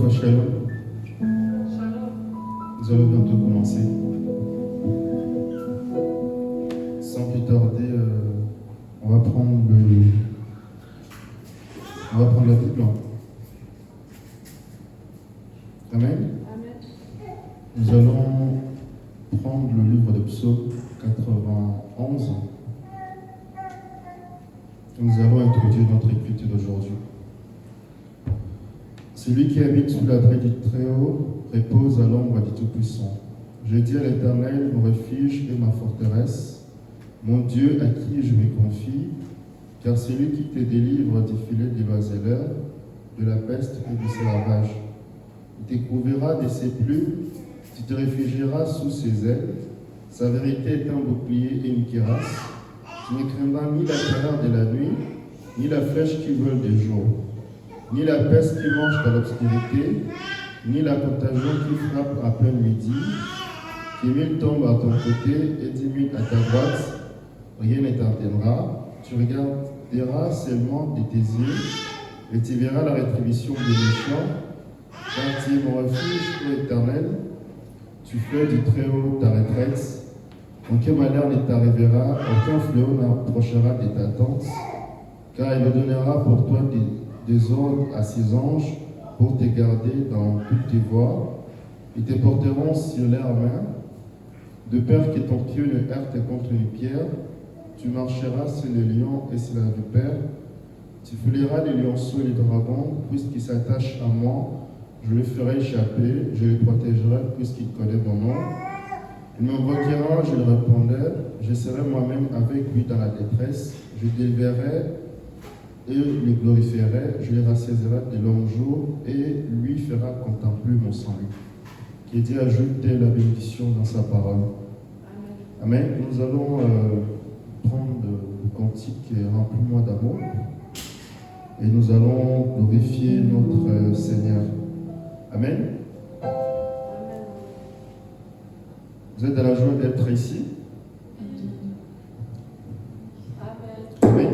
fois Shalom. Nous allons bientôt commencer. Sans plus tarder, on va prendre la Bible. Amen. Nous allons prendre le livre de Psaume 91. Nous allons introduire notre écriture d'aujourd'hui. Celui qui habite sous l'abri du Très-Haut repose à l'ombre du Tout-Puissant. Je dis à l'Éternel, mon refuge et ma forteresse, mon Dieu à qui je me confie, car c'est lui qui te délivre du filet des oiseleurs, de la peste et du servage. Il te couvrira de ses plumes, tu te réfugieras sous ses ailes. Sa vérité est un bouclier et une cuirasse. Tu ne craindras ni la terreur de la nuit, ni la flèche qui vole de jour, ni la peste qui mange dans l'obscurité, ni la contagion qui frappe à plein midi, qui 1000 tombent à ton côté et 10 000 à ta droite, rien ne t'atteindra. Tu regarderas seulement de tes yeux et tu verras la rétribution des méchants, car tu es mon refuge, ô Éternel, tu fais du Très-Haut ta retraite. Aucun malheur ne t'arrivera, aucun fléau n'approchera de ta tente, car il donnera pour toi des ordres à ses anges pour te garder dans toutes tes voies. Ils te porteront sur leurs mains, de peur que ton pied ne heurte contre une pierre. Tu marcheras sur les lions et sur la vipère. Tu fouleras les lionceaux et les dragons, puisqu'ils s'attachent à moi. Je le ferai échapper, je le protégerai, puisqu'il connaît mon nom. Il m'invoquera, je le répondrai, je serai moi-même avec lui dans la détresse. Je délivrerai et le glorifierai, je le rassasirai de longs jours et lui fera contempler mon salut. Que Dieu ajoute la bénédiction dans sa parole. Amen. Amen. Nous allons prendre le cantique Remplis-moi d'amour et nous allons glorifier notre Seigneur. Amen. Vous êtes dans la joie d'être ici? Amen.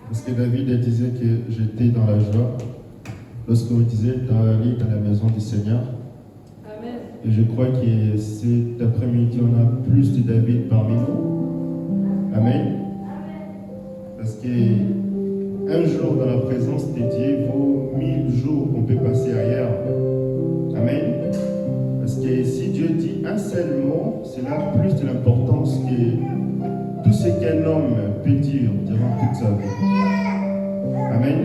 Parce que David disait que j'étais dans la joie lorsqu'on disait d'aller dans la maison du Seigneur. Amen. Et je crois que cet après-midi, on a plus de David parmi nous. Amen. Parce qu'un jour dans la présence de Dieu vaut 1000 jours qu'on peut passer ailleurs. Amen. Parce que si Dieu dit un seul mot, cela a plus de l'importance que tout ce qu'un homme peut dire durant toute sa vie. Amen.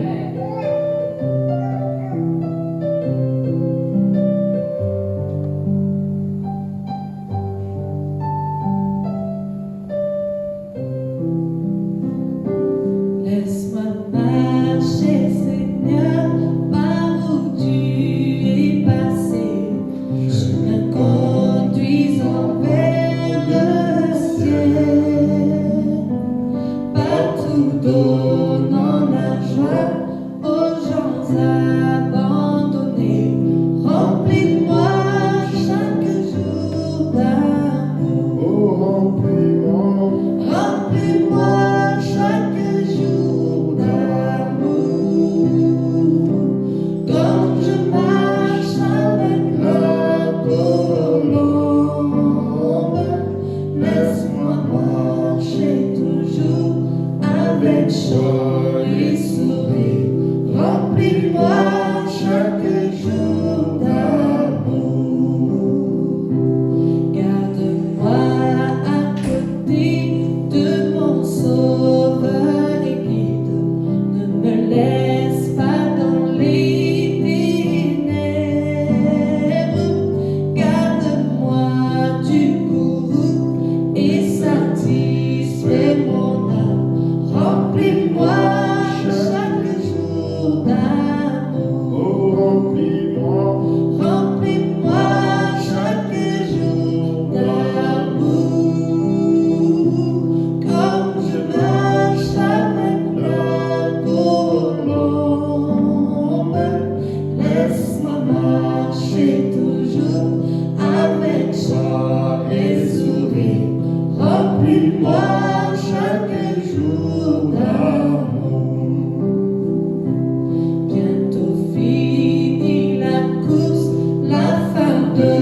Joie et sourire.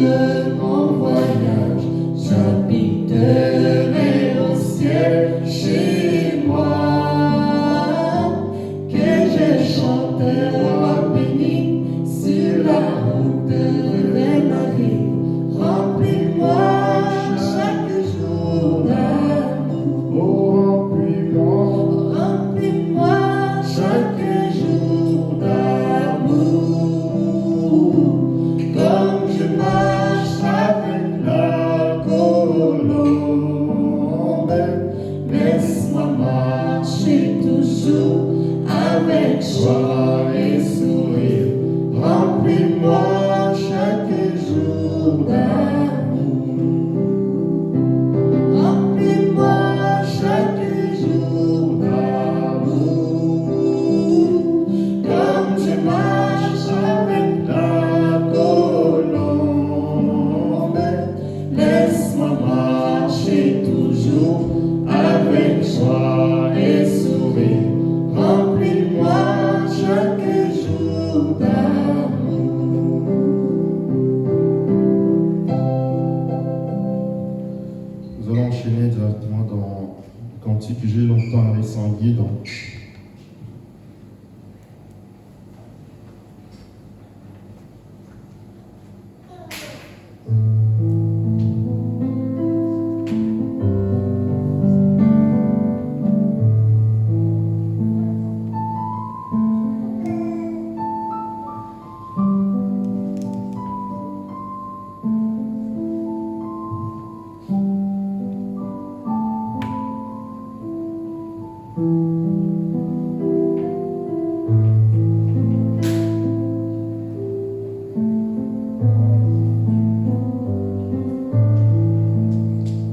de mon voyage, j'habiterai au ciel chez moi. Que je chante roi béni sur la route vers ma vie. Remplis-moi chaque jour d'amour. Oh, Remplis-moi chaque jour d'amour. Comme je marche avec la colombe, laisse-moi marcher toujours avec joie et sourire. Remplis-moi chaque jour d'amour. Remplis-moi chaque jour d'amour. Comme je marche avec la colombe, laisse-moi marcher toujours avec joie et sourire. Remplis-moi chaque jour d'amour. Nous allons enchaîner directement dans le cantique que j'ai longtemps ressenti dans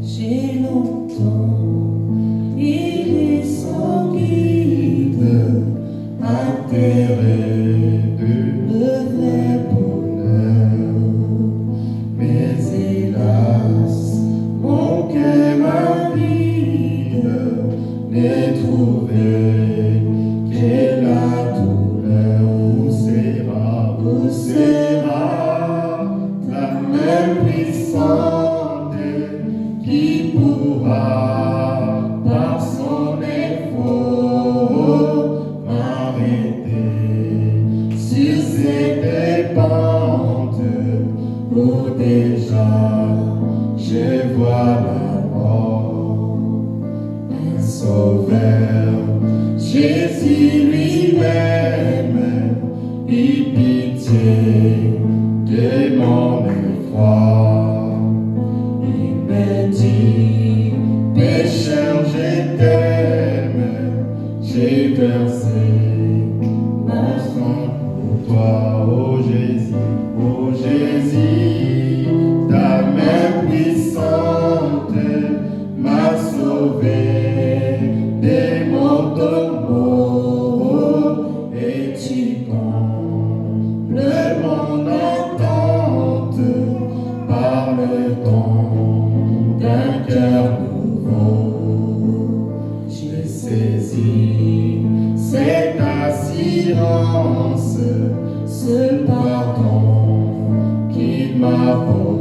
J'ai longtemps erré sans guide, atterré de le vrai bonheur. Mais hélas, mon cœur avide n'est trouvé que la douleur. Où sera la main puissante qui pourra par son effort m'arrêter sur cette pente où déjà je vois la mort. Un sauveur, Jésus lui-même, eut pitié de mon effroi. Il me dit, pécheur, je t'aime, j'ai versé mon sang pour toi, ô Jésus, ô Jésus. Ta main puissante m'a sauvé de mon tombeau, et tu combles mon attente par le don d'un cœur nouveau. J'ai saisi cette assurance, ce pardon qu'il m'apporte.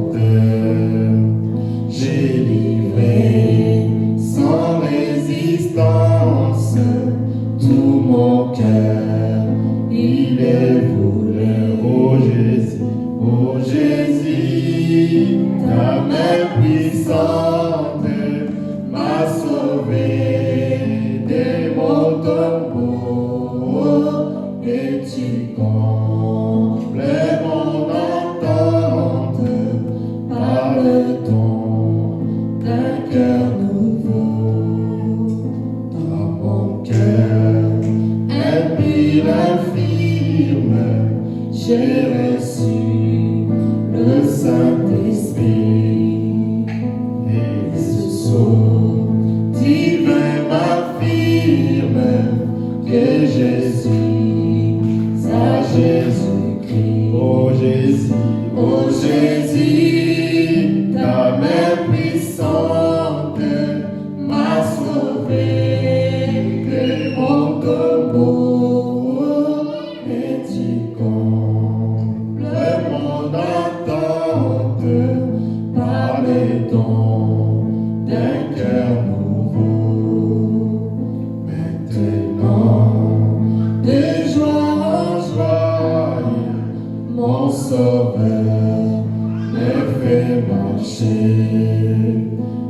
J'ai livré sans résistance tout mon cœur, il est voulu, ô Jésus, ô Jésus. Ta main puissante m'a sauvé de mon tombeau, et tu combles mon attente par le don d'un cœur nouveau. Dans mon cœur impur, infirme, j'ai reçu le Saint-Esprit. Et vais marcher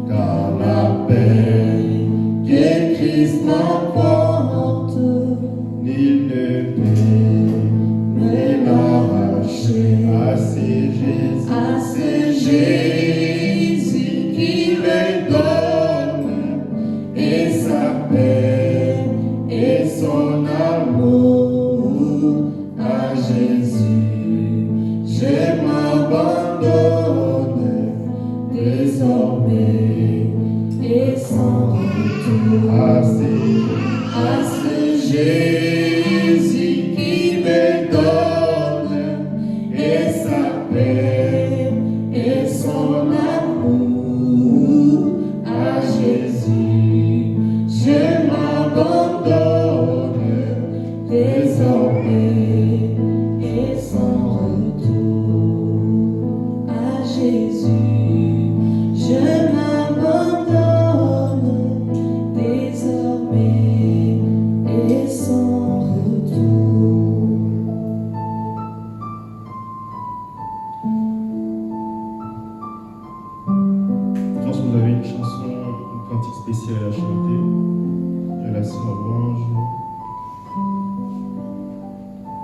dans la paix que Christ m'apporte. Nul ne peut Me l'arracher. Ah, c'est Jésus. Ah, c'est Jésus qui me donne et sa paix et son amour. À Jésus, je m'abandonne désormais et sans retour. Ah, Ah, c'est Jésus qui me donne et sa paix et son amour. À Jésus, je m'abandonne désormais et sans retour. À Jésus, je m'abandonne désormais et sans retour. Je pense que vous avez une chanson, une cantique spéciale à chanter. Il y a la sœur Louange.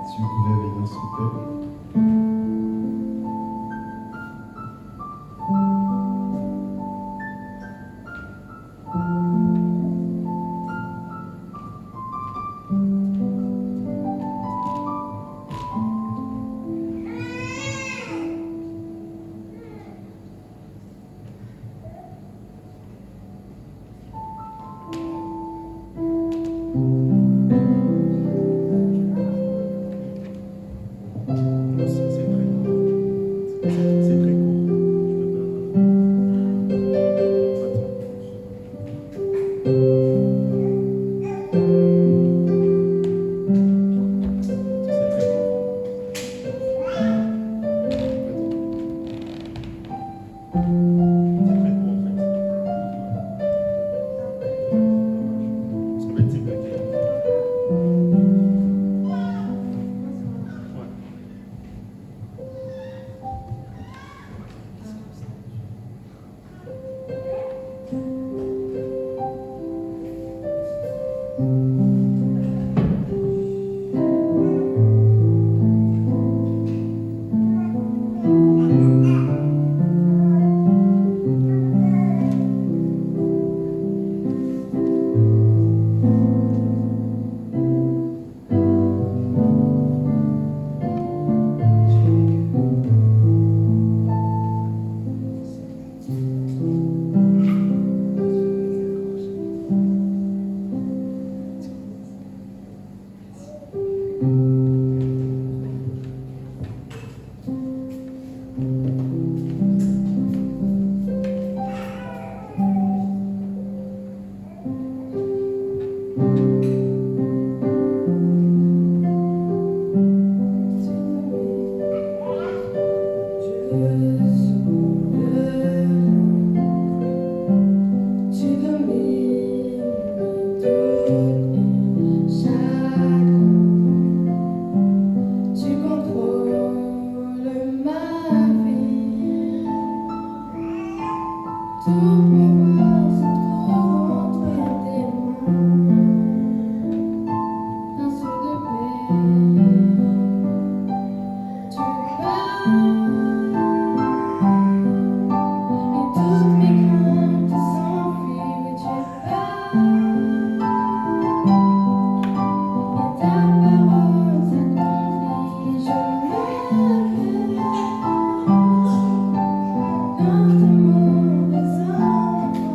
Si vous pouvez venir, s'il vous plaît. C'est très court. C'est très court. Quand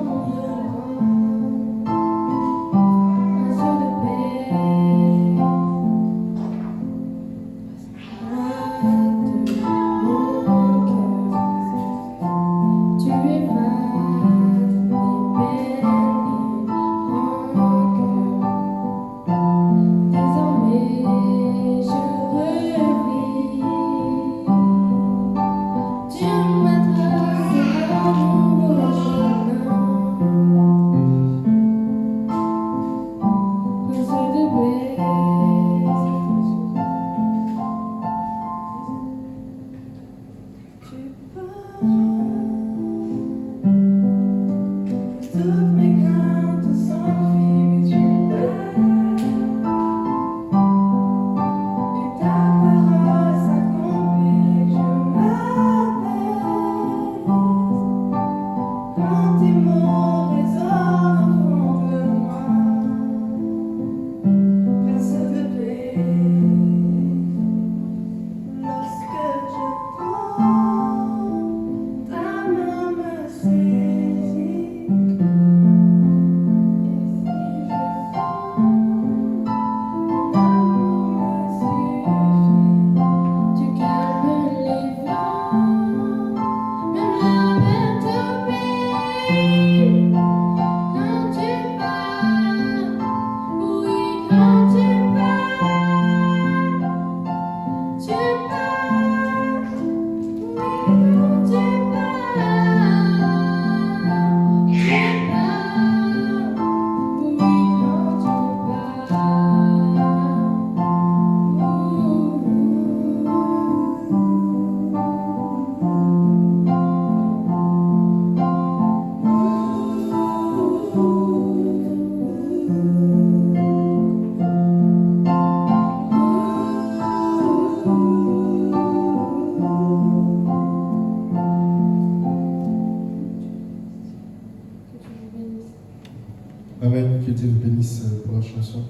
Amen. Que Dieu vous bénisse pour la chanson.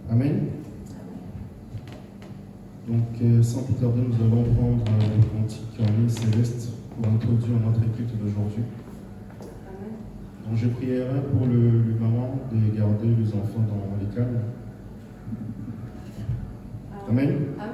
Amen. Donc, sans plus tarder, nous allons prendre le cantique en ligne céleste pour introduire notre étude d'aujourd'hui. Donc, je prierai pour le maman de garder les enfants dans les calmes. Amen. Amen.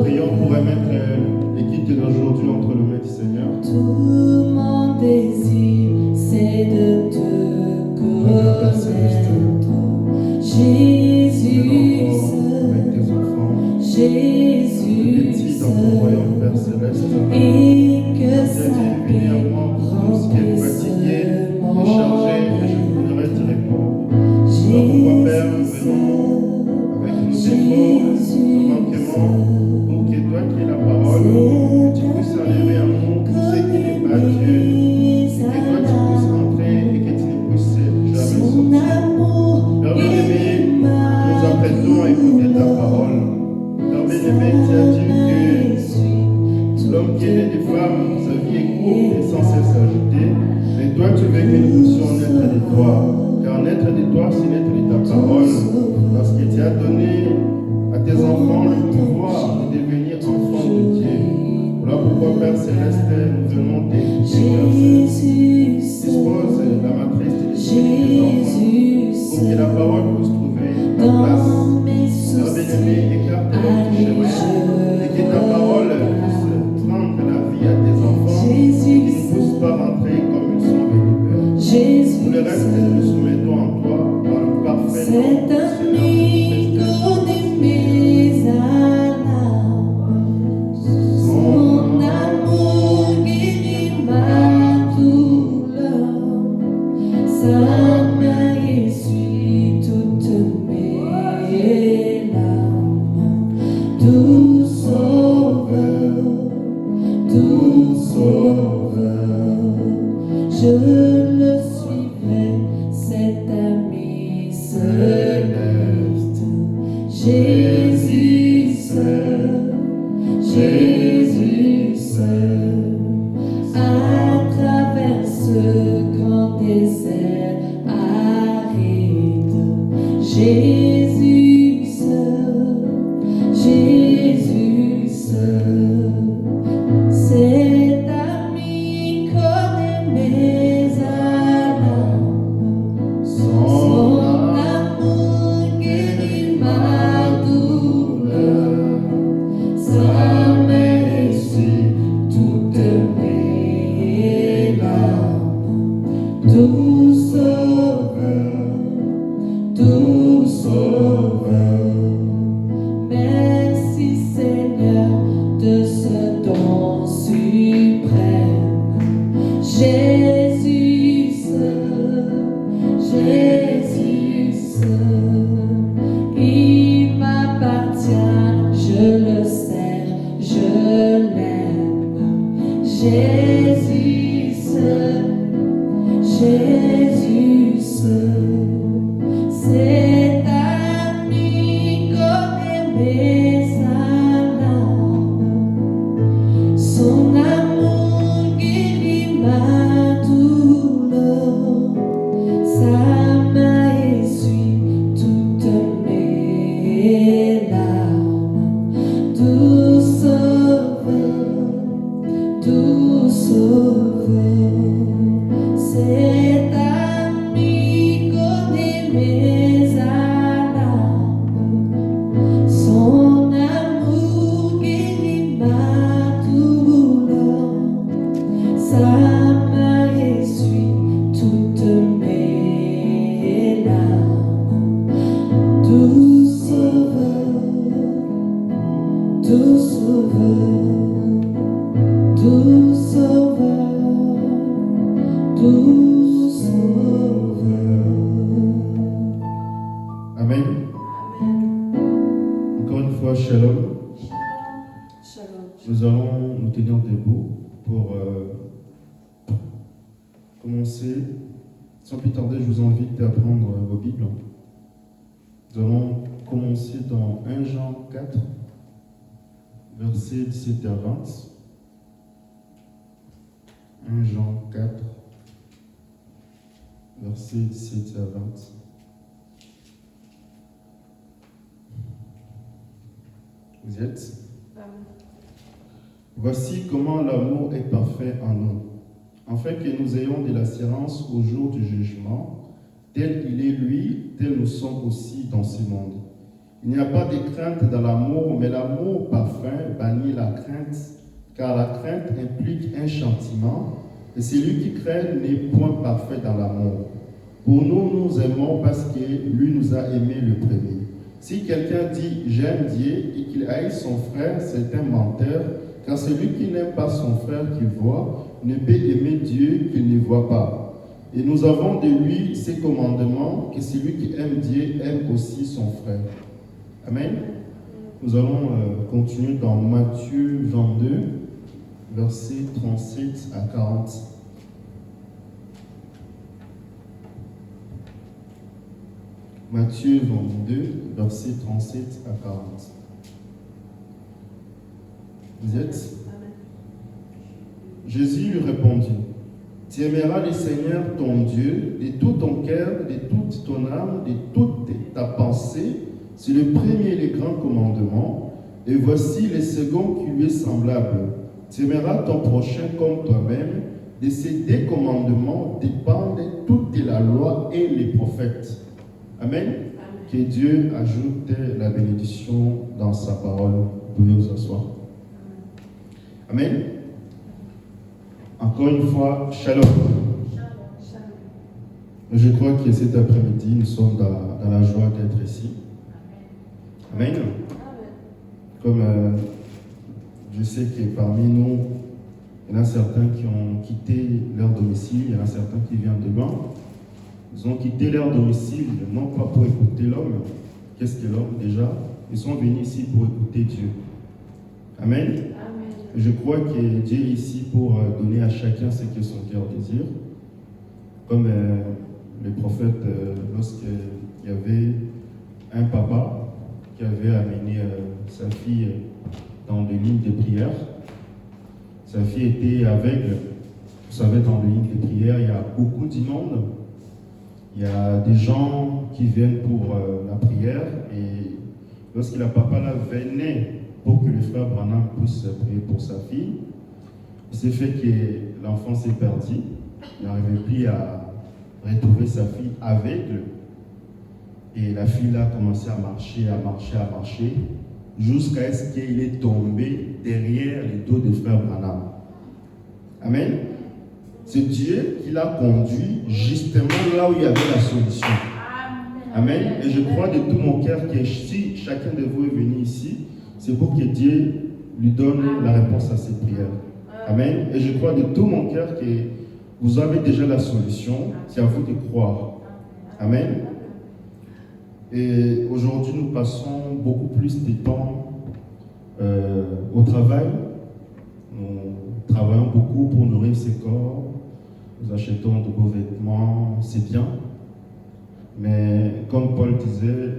Prions pour remettre l'équipe d'aujourd'hui entre les mains du Seigneur. Tout mon désir, c'est de te connaître. Jésus Avec tes enfants, Jésus petits dans ton royaume, Père Céleste. et que Si sa tu es venu à paix moi, tous qui êtes fatigués et chargés, et je vous donnerai du repos. Alors pourquoi, Père, venons avec nos défauts, nos manquements, pour que toi qui es la parole, que tu puisses enlever à nous tout ce qui n'est pas Dieu, et que toi tu puisses entrer et que tu ne puisses jamais sortir. Père bien-aimé, nous nous apprêtons à écouter ta parole. Père bien-aimé, tu as dit que l'homme qui est né des femmes, sa vie est courte et sans cesse ajoutée. Mais toi, tu veux que nous puissions naître de toi. Car naître de toi, c'est naître de ta parole. Parce que tu as donné à tes enfants le pouvoir de devenir enfants de Dieu. Voilà pourquoi, Père Céleste, nous venons t'écouter, Père Céleste. Dispose la matrice de l'esprit de tes enfants pour que la parole puisse trouver ta place. Père bien-aimé, écarte l'homme du chemin et que ta parole puisse prendre la vie à tes enfants et qu'ils ne puissent pas rentrer comme ils sont venus, Père. Pour le reste, nous nous soumettons en toi dans le parfait nom du Seigneur Jésus-Christ. Son amour guérit ma douleur, sa main essuie toutes mes larmes. Doux sauveur, je le suivrai, cet ami céleste. Jésus seul, Jésus seul, à travers ce grand désert aride. Jésus seul, Jésus seul, cet ami connaît mes alarmes. Son amour guérit ma douleur, sa main essuie toutes mes larmes. Doux sauveur, merci Seigneur de ce don suprême. Jésus seul, il m'appartient, je le sers, je l'aime. Jésus seul, seul, Jésus seul. Cet ami connaît mes alarmes, son amour guérit ma douleur, sa main essuie toutes mes larmes. Doux sauveur, cet ami connaît mes alarmes, son amour guérit ma douleur, sa main essuie toutes mes larmes. Doux sauveur, doux sauveur, doux sauveur, doux sauveur. Amen. Encore une fois, shalom. Shalom. Nous allons nous tenir debout pour commencer. Sans plus tarder, je vous invite à prendre vos Bibles. Nous allons commencer dans 1 Jean 4, versets 17 à 20. 1 Jean 4, versets 17 à 20. Vous y êtes? Voici comment l'amour est parfait en nous, afin que nous ayons de l'assurance au jour du jugement. Tel il est lui, tel nous sommes aussi dans ce monde. Il n'y a pas de crainte dans l'amour, mais l'amour parfait bannit la crainte, car la crainte implique un châtiment, et celui qui craint n'est point parfait dans l'amour. Pour nous, nous aimons parce que lui nous a aimés le premier. Si quelqu'un dit « j'aime Dieu » et qu'il haït son frère, c'est un menteur, car celui qui n'aime pas son frère qu'il voit ne peut aimer Dieu qu'il ne voit pas. Et nous avons de lui ces commandements, que celui qui aime Dieu aime aussi son frère. Amen. Nous allons continuer dans Matthieu 22, versets 37 à 40. Matthieu 22, versets 37 à 40. Vous êtes? Jésus lui répondit, « Tu aimeras le Seigneur ton Dieu de tout ton cœur, de toute ton âme, de toute ta pensée. C'est le premier et le grand commandement. Et voici le second qui lui est semblable. Tu aimeras ton prochain comme toi-même. De ces deux commandements dépendent toute la loi et les prophètes. » Amen. Amen. Que Dieu ajoute la bénédiction dans sa parole. Vous pouvez vous asseoir. Amen. Encore une fois, shalom. Je crois que cet après-midi, nous sommes dans la joie d'être ici. Amen. Comme je sais que parmi nous, il y en a certains qui ont quitté leur domicile, il y en a certains qui viennent de loin. Ils ont quitté leur domicile, non pas pour écouter l'homme. Qu'est-ce que l'homme déjà? Ils sont venus ici pour écouter Dieu. Amen. Amen. Je crois que Dieu est ici pour donner à chacun ce que son cœur désire. Comme le prophète, lorsqu'il y avait un papa qui avait amené sa fille dans des lignes de prière. Sa fille était aveugle. Vous savez, dans les lignes de prière, il y a beaucoup d'immondes. Il y a des gens qui viennent pour la prière et lorsque la papa là venait pour que le frère Branham puisse prier pour sa fille, il s'est fait que l'enfant s'est perdu. Il n'arrivait plus à retrouver sa fille aveugle. Et la fille là a commencé à marcher, jusqu'à ce qu'il est tombé derrière les dos du frère Branham. Amen. C'est Dieu qui l'a conduit justement là où il y avait la solution. Amen. Et je crois de tout mon cœur que si chacun de vous est venu ici, c'est pour que Dieu lui donne la réponse à ses prières. Amen. Et je crois de tout mon cœur que vous avez déjà la solution. C'est à vous de croire. Amen. Et aujourd'hui, nous passons beaucoup plus de temps au travail. Nous travaillons beaucoup pour nourrir ce corps. nous achetons de beaux vêtements, c'est bien. Mais comme Paul disait,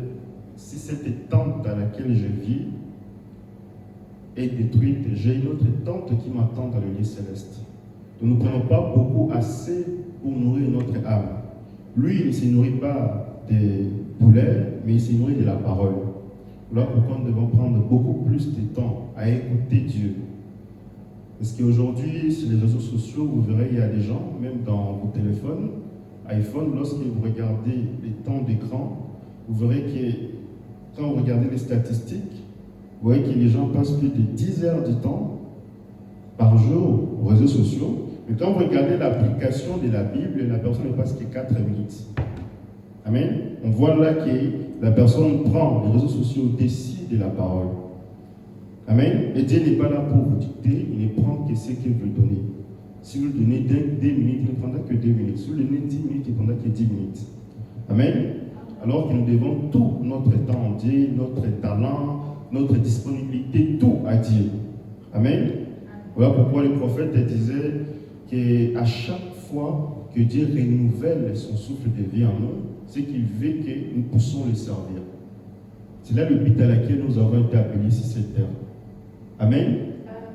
si cette tente dans laquelle je vis est détruite, j'ai une autre tente qui m'attend dans le lieu céleste. Nous ne prenons pas beaucoup assez pour nourrir notre âme. Lui, il ne se nourrit pas des poulets, mais il se nourrit de la parole. Voilà pourquoi nous devons prendre beaucoup plus de temps à écouter Dieu. Parce qu'aujourd'hui, sur les réseaux sociaux, vous verrez, il y a des gens, même dans vos téléphones, iPhone, lorsque vous regardez les temps d'écran, vous verrez que quand vous regardez les statistiques, vous voyez que les gens passent plus de 10 heures de temps par jour aux réseaux sociaux. Mais quand vous regardez l'application de la Bible, la personne ne passe que 4 minutes. Amen. On voit là que la personne prend les réseaux sociaux au-dessus de la parole. Amen. Et Dieu n'est pas là pour vous dicter, il ne prend que ce qu'il veut donner. Si vous lui donnez 2 minutes, il ne prendra que 2 minutes. Si vous lui donnez 10 minutes, il ne prendra que 10 minutes. Amen. Alors que nous devons tout notre temps à Dieu, notre talent, notre disponibilité, tout à Dieu. Amen. Voilà pourquoi le prophète disait qu'à chaque fois que Dieu renouvelle son souffle de vie en nous, c'est qu'il veut que nous puissions le servir. C'est là le but à laquelle nous avons été appelés sur cette terre. Amen.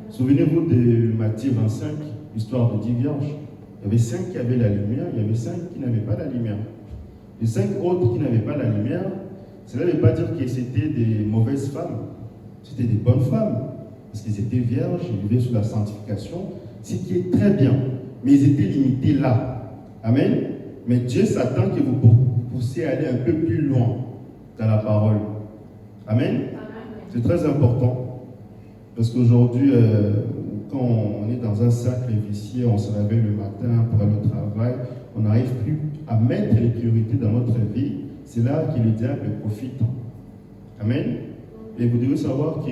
Souvenez-vous de Matthieu 25, l'histoire de 10 vierges. Il y avait 5 qui avaient la lumière, il y avait 5 qui n'avaient pas la lumière. Les 5 autres qui n'avaient pas la lumière, cela ne veut pas dire que c'était des mauvaises femmes. C'était des bonnes femmes. Parce qu'ils étaient vierges, ils vivaient sous la sanctification, ce qui est très bien. Mais ils étaient limités là. Amen. Mais Dieu s'attend que vous puissiez aller un peu plus loin dans la parole. Amen. C'est très important. Parce qu'aujourd'hui, quand on est dans un cercle vicieux, on se réveille le matin pour aller au travail, on n'arrive plus à mettre les priorités dans notre vie. C'est là que le diable profite. Amen. Et vous devez savoir que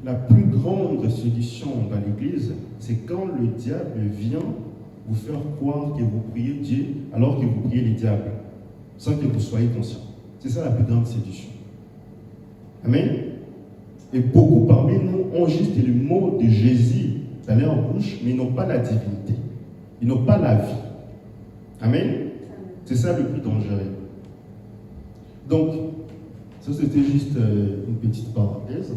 la plus grande séduction dans l'église, c'est quand le diable vient vous faire croire que vous priez Dieu alors que vous priez le diable, sans que vous soyez conscient. C'est ça la plus grande séduction. Amen. Et beaucoup parmi nous ont juste le mot de Jésus dans leur bouche, mais ils n'ont pas la divinité. Ils n'ont pas la vie. Amen. C'est ça le plus dangereux. Donc, ça c'était juste une petite parenthèse.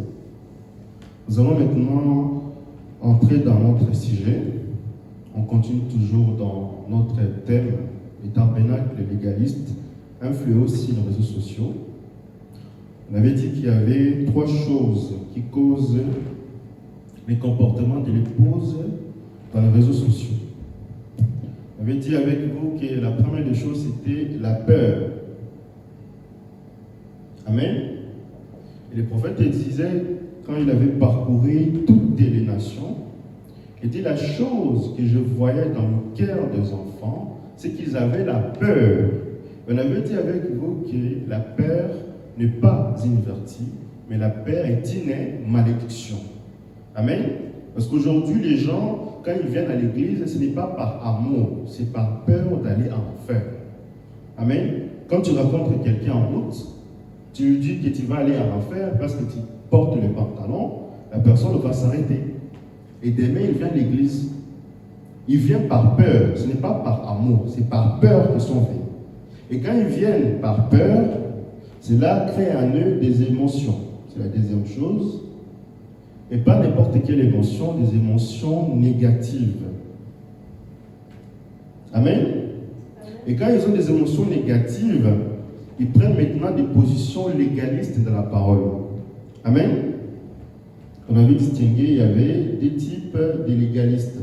Nous allons maintenant entrer dans notre sujet. On continue toujours dans notre thème, les tabernacles légalistes, un fléau sur les réseaux sociaux. On avait dit qu'il y avait 3 choses qui causent les comportements de l'épouse dans les réseaux sociaux. On avait dit avec vous que la première des choses, c'était la peur. Amen. Et le prophète disait, quand il avait parcouru toutes les nations, il dit la chose que je voyais dans le cœur des enfants, c'est qu'ils avaient la peur. On avait dit avec vous que la peur n'est pas une vertu, mais la peur est une malédiction. Amen. Parce qu'aujourd'hui, les gens, quand ils viennent à l'église, ce n'est pas par amour, c'est par peur d'aller en enfer. Amen. Quand tu rencontres quelqu'un en route, tu lui dis que tu vas aller en enfer parce que tu portes le pantalon, la personne va s'arrêter. Et demain, il vient à l'église. Il vient par peur, ce n'est pas par amour, c'est par peur qu'ils sont venus. Et quand ils viennent par peur, cela crée en eux des émotions. C'est la deuxième chose. Et pas n'importe quelle émotion, des émotions négatives. Amen. Et quand ils ont des émotions négatives, ils prennent maintenant des positions légalistes dans la parole. Amen. On avait distingué, il y avait des types de légalistes.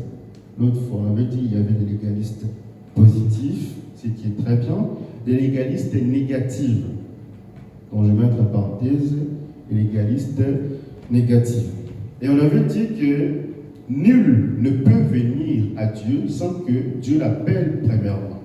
L'autre fois, on avait dit qu'il y avait des légalistes positifs, ce qui est très bien, des légalistes négatifs. Donc je vais mettre en parenthèse, les légalistes négatifs. Et on avait dit que nul ne peut venir à Dieu sans que Dieu l'appelle premièrement.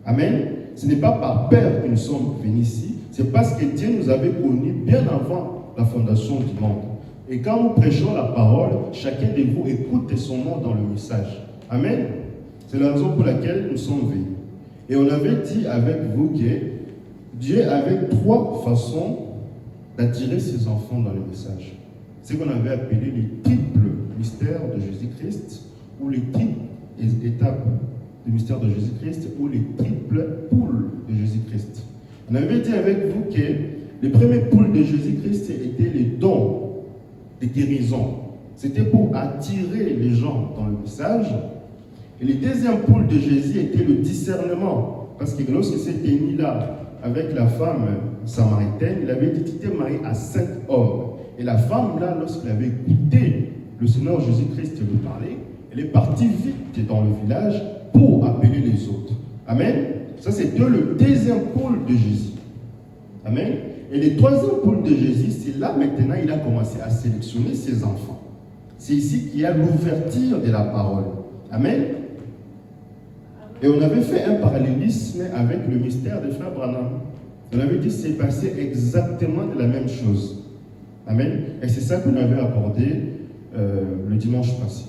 Amen. Ce n'est pas par peur que nous sommes venus ici, c'est parce que Dieu nous avait connus bien avant la fondation du monde. Et quand nous prêchons la parole, chacun de vous écoute son nom dans le message. Amen. C'est la raison pour laquelle nous sommes venus. Et on avait dit avec vous que Dieu avait 3 façons d'attirer ses enfants dans le message. C'est ce qu'on avait appelé les triples mystères de Jésus-Christ ou les triples étapes du mystère de Jésus-Christ ou les triples poules de Jésus-Christ. On avait dit avec vous que les premières poules de Jésus-Christ étaient les dons de guérison. C'était pour attirer les gens dans le message. Et les deuxièmes poules de Jésus étaient le discernement. Parce que lorsqu'il s'était mis là avec la femme samaritaine, il avait dit qu'il était marié à 5 hommes. Et la femme là, lorsqu'elle avait écouté le Seigneur Jésus-Christ lui parler, elle est partie vite dans le village pour appeler les autres. Amen. Ça c'était le deuxième poule de Jésus. Amen. Et le troisième poule de Jésus, c'est là maintenant il a commencé à sélectionner ses enfants. C'est ici qu'il y a l'ouverture de la parole. Amen. Et on avait fait un parallélisme avec le mystère de Frère Branham. On avait dit que c'est passé exactement de la même chose. Amen. Et c'est ça qu'on avait abordé le dimanche passé.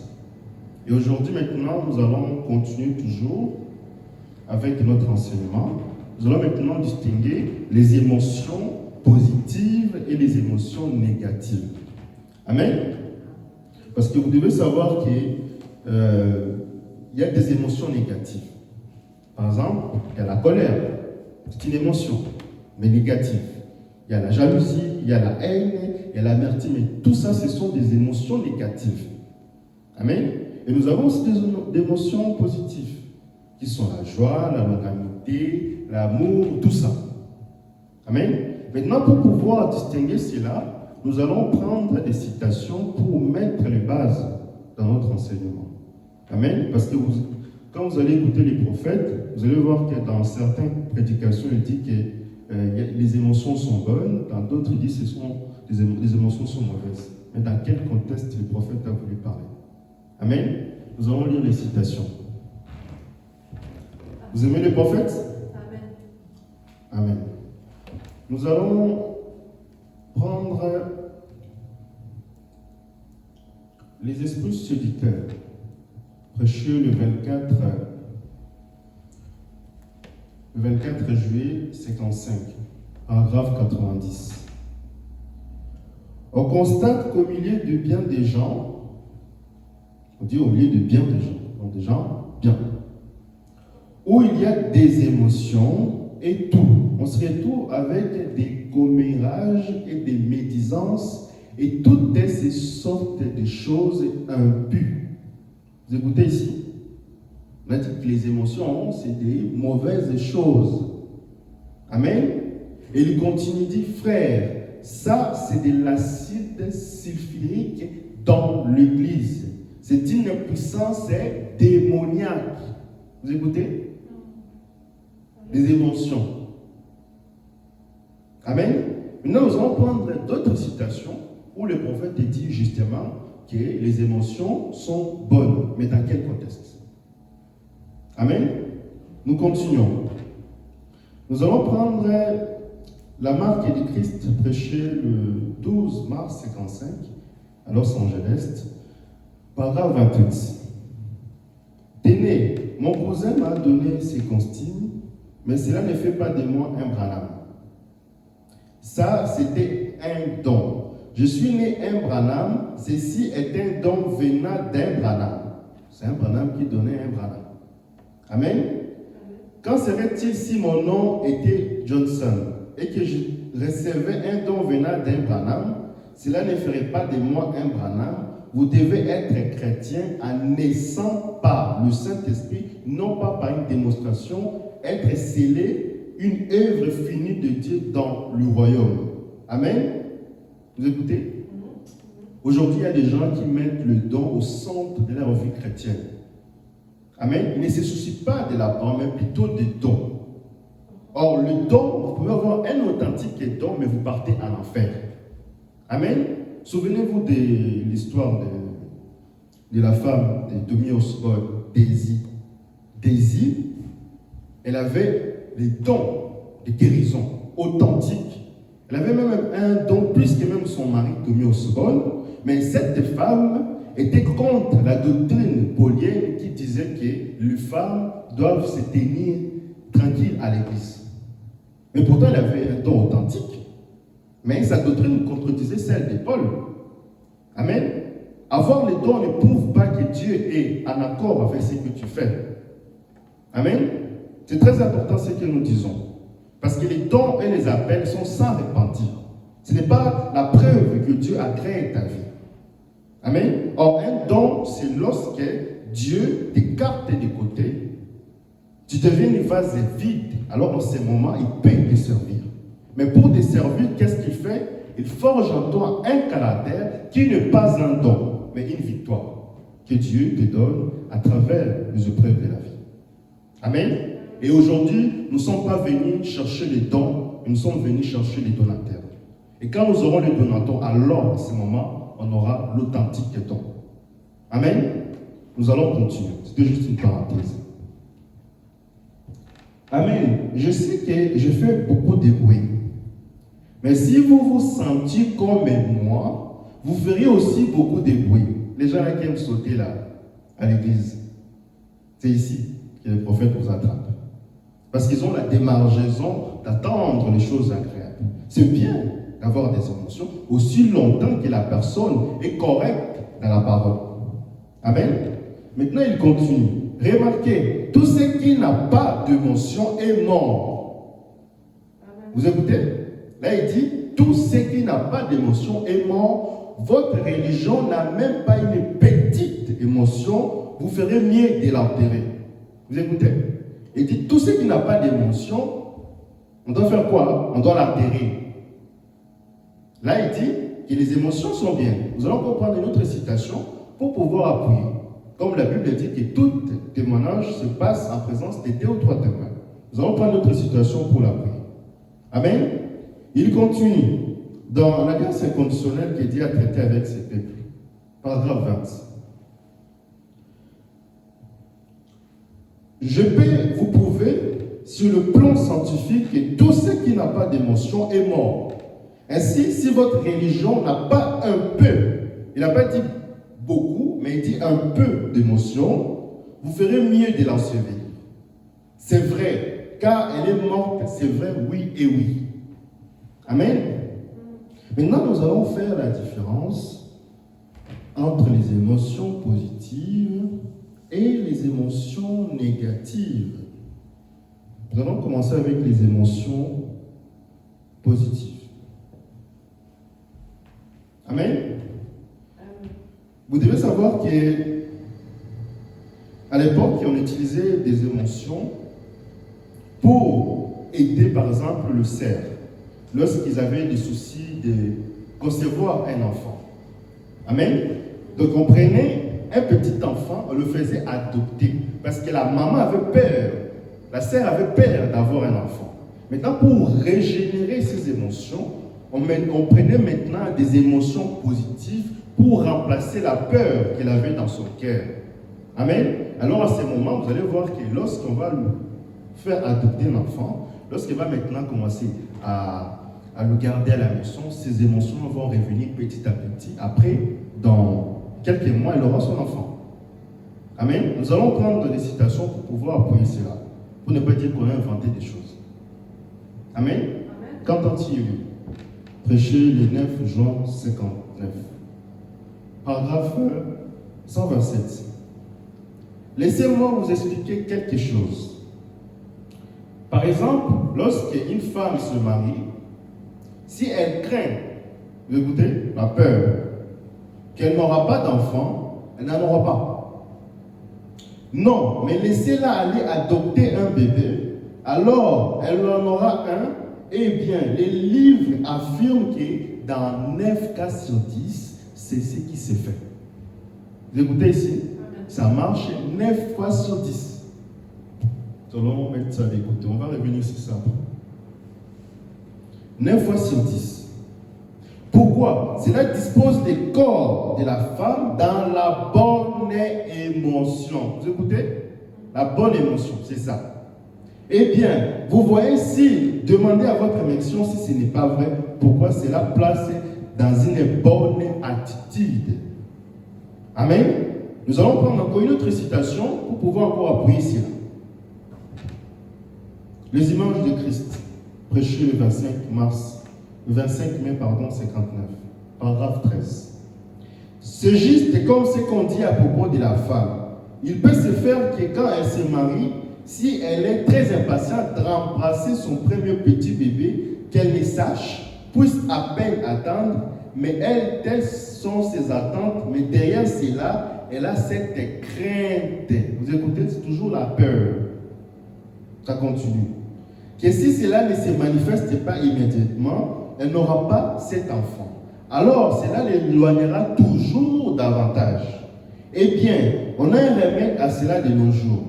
Et aujourd'hui, maintenant, nous allons continuer toujours avec notre enseignement. Nous allons maintenant distinguer les émotions positives et les émotions négatives. Amen. Parce que vous devez savoir qu'il y a des émotions négatives. Par exemple, il y a la colère. C'est une émotion, mais négative. Il y a la jalousie, il y a la haine, il y a l'amertume. Et tout ça, ce sont des émotions négatives. Amen. Et nous avons aussi des émotions positives, qui sont la joie, la longanimité, l'amour, tout ça. Amen. Maintenant, pour pouvoir distinguer cela, nous allons prendre des citations pour mettre les bases dans notre enseignement. Amen. Parce que quand vous allez écouter les prophètes, vous allez voir que dans certaines prédications, il dit que les émotions sont bonnes, dans d'autres, il dit que les émotions sont mauvaises. Mais dans quel contexte le prophète a voulu parler? Amen. Nous allons lire les citations. Vous aimez les prophètes? Amen. Amen. Nous allons prendre les esprits séducteurs, prêché le 24 juillet 55, paragraphe 90. On constate qu'au milieu de bien des gens, on dit au milieu de bien des gens, donc des gens bien, où il y a des émotions et tout. On se retrouve avec des commérages et des médisances et toutes ces sortes de choses impures. Vous écoutez ici? On a dit que les émotions, c'est des mauvaises choses. Amen. Et il continue, dit, frère, ça c'est de l'acide sulfurique dans l'église. C'est une puissance démoniaque. Vous écoutez? Des émotions. Amen. Maintenant, nous allons prendre d'autres citations où le prophète dit justement que les émotions sont bonnes. Mais dans quel contexte? Amen. Nous continuons. Nous allons prendre la marque du Christ prêchée le 12 mars 55 à Los Angeles, paragraphe 28. Tenez, mon cousin m'a donné ses consignes, mais cela ne fait pas de moi un Branham. Ça, c'était un don. Je suis né un Branham, ceci est un don venant d'un Branham. C'est un Branham qui donnait un Branham. Amen. Quand serait-il si mon nom était Johnson et que je recevais un don venant d'un Branham, cela ne ferait pas de moi un Branham. Vous devez être chrétien en naissant par le Saint-Esprit, non pas par une démonstration, être scellé, une œuvre finie de Dieu dans le royaume. Amen. Vous écoutez? Aujourd'hui, il y a des gens qui mettent le don au centre de leur vie chrétienne. Amen. Ils ne se soucient pas de la parole, mais plutôt des dons. Or, le don, vous pouvez avoir un authentique don, mais vous partez en enfer. Amen. Souvenez-vous de l'histoire de la femme de Tommy Osborne, Daisy. Daisy, elle avait les dons de guérison authentiques. Elle avait même un don plus que même son mari, Tommy Osborne. Mais cette femme était contre la doctrine paulienne qui disait que les femmes doivent se tenir tranquilles à l'église. Mais pourtant, elle avait un don authentique. Mais sa doctrine contredisait celle de Paul. Amen. Avoir les dons ne prouve pas que Dieu est en accord avec ce que tu fais. Amen. C'est très important ce que nous disons. Parce que les dons et les appels sont sans repentir. Ce n'est pas la preuve que Dieu a créé ta vie. Amen. Or, un don, c'est lorsque Dieu t'écarte de côté, tu deviens une vase vide. Alors, en ce moment, il peut te servir. Mais pour te servir, qu'est-ce qu'il fait? Il forge en toi un caractère qui n'est pas un don, mais une victoire que Dieu te donne à travers les épreuves de la vie. Amen. Et aujourd'hui, nous ne sommes pas venus chercher les dons, nous sommes venus chercher les donateurs. Et quand nous aurons les donateurs, alors, à ce moment, on aura l'authentique don. Amen. Nous allons continuer. C'était juste une parenthèse. Amen. Je sais que je fais beaucoup de bruit. Mais si vous vous sentiez comme moi, vous ferez aussi beaucoup de bruit. Les gens là qui aiment sauter là, à l'église, c'est ici que le prophète vous attrape. Parce qu'ils ont la démargeaison d'attendre les choses agréables. C'est bien d'avoir des émotions aussi longtemps que la personne est correcte dans la parole. Amen. Maintenant, il continue. Remarquez, tout ce qui n'a pas d'émotion est mort. Amen. Vous écoutez? Là, il dit, tout ce qui n'a pas d'émotion est mort. Votre religion n'a même pas une petite émotion. Vous ferez mieux de l'enterrer. Vous écoutez? Il dit, tout ce qui n'a pas d'émotion, on doit faire quoi? On doit l'enterrer. Là, il dit que les émotions sont bien. Nous allons comprendre une autre citation pour pouvoir appuyer. Comme la Bible dit que tout témoignage se passe en présence de 2 ou 3 témoins. Nous allons prendre notre situation pour l'appuyer. Amen. Il continue dans l'alliance inconditionnelle que Dieu a traité avec ses peuples. Paragraphe 20. Vous pouvez, sur le plan scientifique, que tout ce qui n'a pas d'émotion est mort. Ainsi, si votre religion n'a pas un peu, il n'a pas dit beaucoup, mais il dit un peu d'émotion, vous ferez mieux de l'ensevelir. C'est vrai, car elle est morte, c'est vrai, oui et oui. Amen. Maintenant, nous allons faire la différence entre les émotions positives et les émotions négatives. Nous allons commencer avec les émotions positives. Amen. Vous devez savoir qu'à l'époque, on utilisait des émotions pour aider, par exemple, le cerf, lorsqu'ils avaient des soucis de concevoir un enfant. Amen. Donc, on prenait un petit enfant, on le faisait adopter, parce que la maman avait peur, la sœur avait peur d'avoir un enfant. Maintenant, pour régénérer ces émotions, on prenait maintenant des émotions positives pour remplacer la peur qu'elle avait dans son cœur. Amen. Alors à ce moment, vous allez voir que lorsqu'on va lui faire adopter un enfant, lorsqu'il va maintenant commencer à le garder à la maison, ses émotions vont revenir petit à petit. Après, dans quelques mois, il aura son enfant. Amen. Nous allons prendre des citations pour pouvoir appuyer cela, pour ne pas dire qu'on a inventé des choses. Amen. Amen. Qu'entend-il? Prêché le 9 juin 59. Paragraphe 127. Laissez-moi vous expliquer quelque chose. Par exemple, lorsqu'une femme se marie, si elle craint, vous écoutez, la peur, qu'elle n'aura pas d'enfant, elle n'en aura pas. Non, mais laissez-la aller adopter un bébé, alors elle en aura un. Eh bien, les livres affirment que dans 9 cas sur 10, c'est ce qui s'est fait. Vous écoutez ici? Ça marche 9 fois sur 10. Nous allons mettre ça à l'écoute. On va revenir sur ça. 9 fois sur 10. Pourquoi? Cela dispose des corps de la femme dans la bonne émotion. Vous écoutez? La bonne émotion, c'est ça. Eh bien, vous voyez, si demandez à votre émotion si ce n'est pas vrai, pourquoi cela place dans une bonne attitude. Amen. Nous allons prendre encore une autre citation pour pouvoir encore appuyer cela. Les images de Christ, prêché le 25 mai, 59, paragraphe 13. C'est juste comme ce qu'on dit à propos de la femme. Il peut se faire que quand elle se marie, si elle est très impatiente de rembrasser son premier petit bébé, qu'elle ne sache, puisse à peine attendre, mais elle, telles sont ses attentes, mais derrière cela, elle a cette crainte. Vous écoutez, c'est toujours la peur. Ça continue. Que si cela ne se manifeste pas immédiatement, elle n'aura pas cet enfant. Alors, cela l'éloignera toujours davantage. Eh bien, on a un remède à cela de nos jours.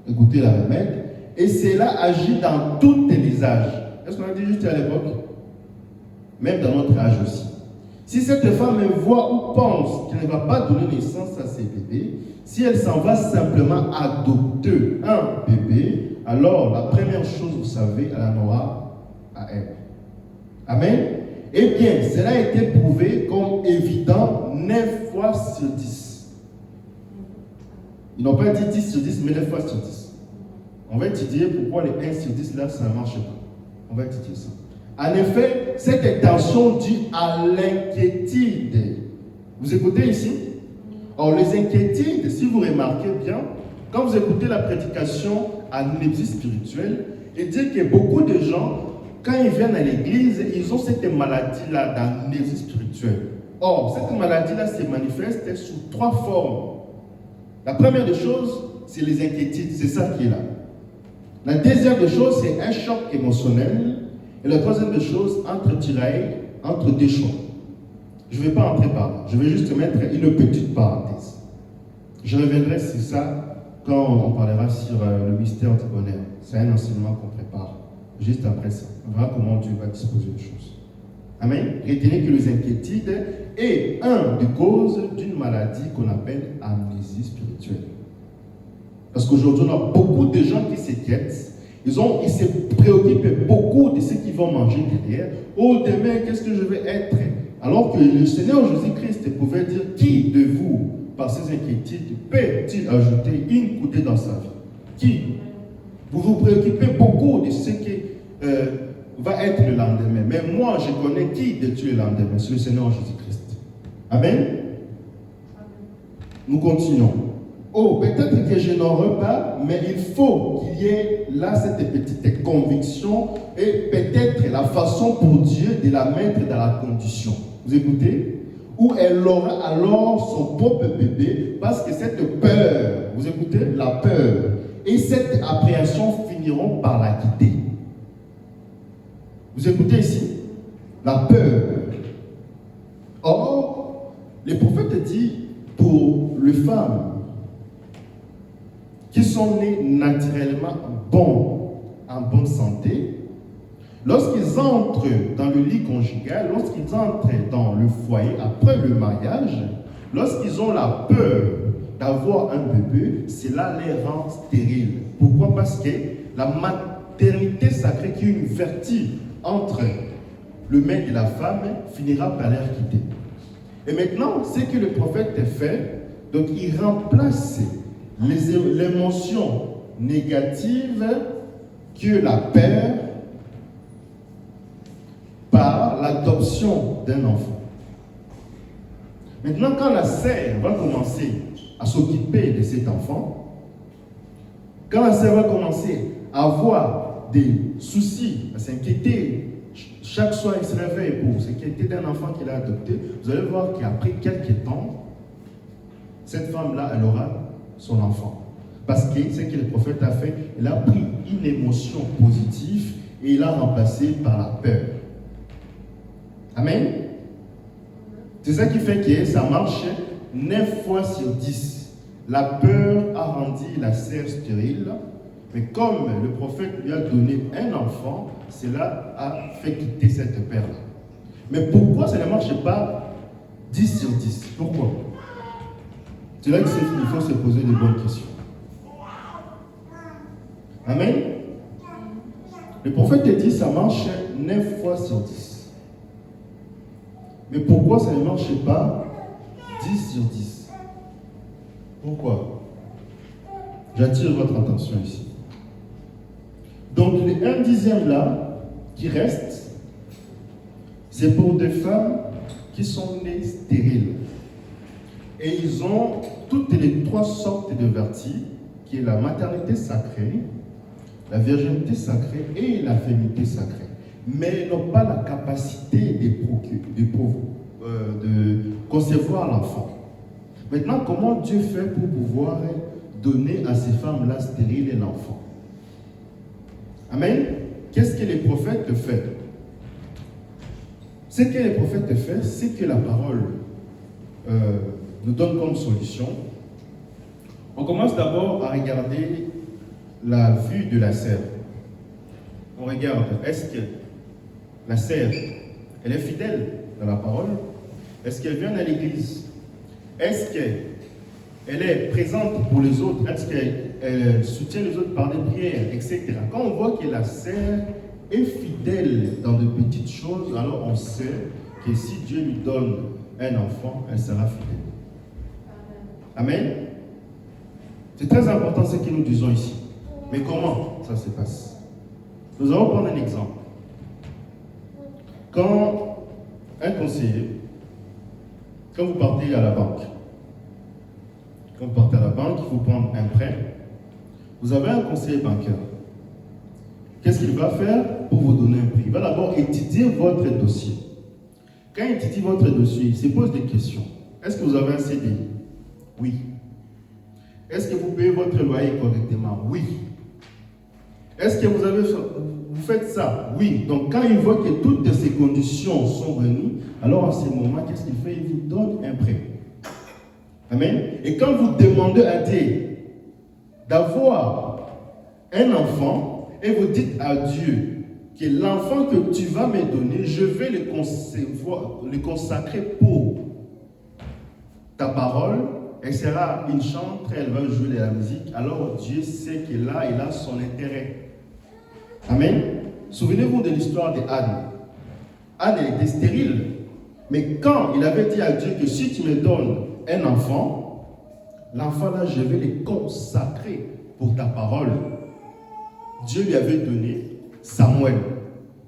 Écoutez le remède. Et cela agit dans tous les âges. Est-ce qu'on a dit juste à l'époque? Même dans notre âge aussi. Si cette femme voit ou pense qu'elle ne va pas donner naissance à ses bébés, si elle s'en va simplement adopter un bébé, alors la première chose, vous savez, elle en aura à elle. Amen. Eh bien, cela a été prouvé comme évident 9 fois sur 10. Ils n'ont pas dit 10 sur 10, mais 9 fois sur 10. On va étudier pourquoi les 1 sur 10 là, ça ne marche pas. On va étudier ça. En effet, cette intention due à l'inquiétude. Vous écoutez ici? Or, les inquiétudes, si vous remarquez bien, quand vous écoutez la prédication amnésie spirituelle, il dit que beaucoup de gens, quand ils viennent à l'église, ils ont cette maladie-là d'amnésie spirituelle. Or, cette maladie-là se manifeste sous 3 formes. La première des choses, c'est les inquiétudes, c'est ça qui est là. La deuxième des choses, c'est un choc émotionnel. Et la troisième des choses, entre tirailles, entre deux choix. Je ne vais pas entrer par là, je vais juste mettre une petite parenthèse. Je reviendrai sur ça quand on parlera sur le mystère du bonheur. C'est un enseignement qu'on prépare. Juste après ça, on verra comment Dieu va disposer les choses. Amen. Retenez que les inquiétudes est un des causes d'une maladie qu'on appelle amnésie spirituelle. Parce qu'aujourd'hui, on a beaucoup de gens qui s'inquiètent. Ils se préoccupent beaucoup de ce qu'ils vont manger derrière. Oh, demain, qu'est-ce que je vais être? Alors que le Seigneur Jésus-Christ pouvait dire, qui de vous, par ses inquiétudes, peut-il ajouter une coudée dans sa vie? Qui? Vous vous préoccupez beaucoup de ce qui va être le lendemain. Mais moi, je connais qui de Dieu le lendemain. C'est le Seigneur Jésus-Christ. Amen. Nous continuons. Oh, peut-être que je n'aurai pas, mais il faut qu'il y ait là cette petite conviction et peut-être la façon pour Dieu de la mettre dans la condition. Vous écoutez? Où elle aura alors son propre bébé, parce que cette peur, vous écoutez? La peur et cette appréhension finiront par la quitter. Vous écoutez ici? La peur. Or, le prophète dit pour les femmes qui sont nés naturellement bons, en bonne santé, lorsqu'ils entrent dans le lit conjugal, lorsqu'ils entrent dans le foyer après le mariage, lorsqu'ils ont la peur d'avoir un bébé, cela les rend stériles. Pourquoi? Parce que la maternité sacrée, qui est une vertu entre le mec et la femme, finira par les quitter. Et maintenant, ce que le prophète fait, donc il remplace l'émotion négative que la peur par l'adoption d'un enfant. Maintenant, quand la sœur va commencer à s'occuper de cet enfant, quand la sœur va commencer à avoir des soucis, à s'inquiéter, chaque soir il se réveille pour s'inquiéter d'un enfant qu'il a adopté, vous allez voir qu'après quelques temps, cette femme-là, elle aura son enfant. Parce que ce que le prophète a fait, il a pris une émotion positive et il l'a remplacée par la peur. Amen. C'est ça qui fait que ça marche 9 fois sur 10. La peur a rendu la sœur stérile, mais comme le prophète lui a donné un enfant, cela a fait quitter cette peur-là. Mais pourquoi ça ne marche pas 10 sur 10? Pourquoi? C'est là qu'il faut se poser de bonnes questions. Amen. Le prophète dit que ça marche 9 fois sur 10. Mais pourquoi ça ne marche pas 10 sur 10? Pourquoi? J'attire votre attention ici. Donc, les 1 dixième là, qui reste, c'est pour des femmes qui sont nées stériles. Et ils ont toutes les 3 sortes de vertus. qui est la maternité sacrée, la virginité sacrée et la féminité sacrée. Mais n'ont pas la capacité de concevoir l'enfant. Maintenant, comment Dieu fait pour pouvoir donner à ces femmes-là stériles l'enfant? Amen. Qu'est-ce que les prophètes font? Ce que les prophètes font, c'est que la parole nous donne comme solution. On commence d'abord à regarder la vue de la sœur. On regarde, est-ce que la sœur, elle est fidèle dans la parole? Est-ce qu'elle vient à l'église? Est-ce qu'elle est présente pour les autres? Est-ce qu'elle soutient les autres par des prières, etc. Quand on voit que la sœur est fidèle dans de petites choses, alors on sait que si Dieu lui donne un enfant, elle sera fidèle. Amen. C'est très important ce que nous disons ici. Mais comment ça se passe? Nous allons prendre un exemple. Quand un conseiller, quand vous partez à la banque, il faut prendre un prêt. Vous avez un conseiller bancaire. Qu'est-ce qu'il va faire pour vous donner un prix? Il va d'abord étudier votre dossier. Quand il étudie votre dossier, il se pose des questions. Est-ce que vous avez un CDI? Oui. Est-ce que vous payez votre loyer correctement? Oui. Est-ce que vous faites ça? Oui. Donc quand il voit que toutes ces conditions sont venues, alors à ce moment, qu'est-ce qu'il fait? Il vous donne un prêt. Amen. Et quand vous demandez à Dieu d'avoir un enfant, et vous dites à Dieu que l'enfant que tu vas me donner, je vais le consacrer pour ta parole, elle sera une chantre, elle va jouer de la musique, alors Dieu sait que là, il a son intérêt. Amen. Souvenez-vous de l'histoire de Anne. Anne était stérile, mais quand il avait dit à Dieu que si tu me donnes un enfant, l'enfant là, je vais le consacrer pour ta parole. Dieu lui avait donné Samuel.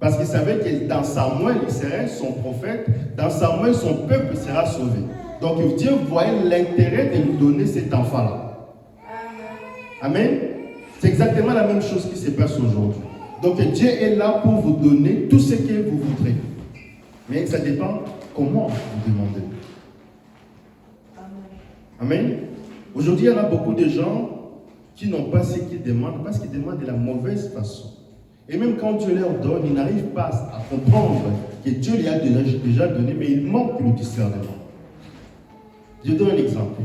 Parce qu'il savait que dans Samuel, il serait son prophète. Dans Samuel, son peuple sera sauvé. Donc Dieu voyait l'intérêt de lui donner cet enfant-là. Amen. C'est exactement la même chose qui se passe aujourd'hui. Donc Dieu est là pour vous donner tout ce que vous voudrez. Mais ça dépend comment vous demandez. Amen. Aujourd'hui, il y en a beaucoup de gens qui n'ont pas ce qu'ils demandent parce qu'ils demandent de la mauvaise façon. Et même quand Dieu leur donne, ils n'arrivent pas à comprendre que Dieu les a déjà donné, mais il manque le discernement. Je donne un exemple.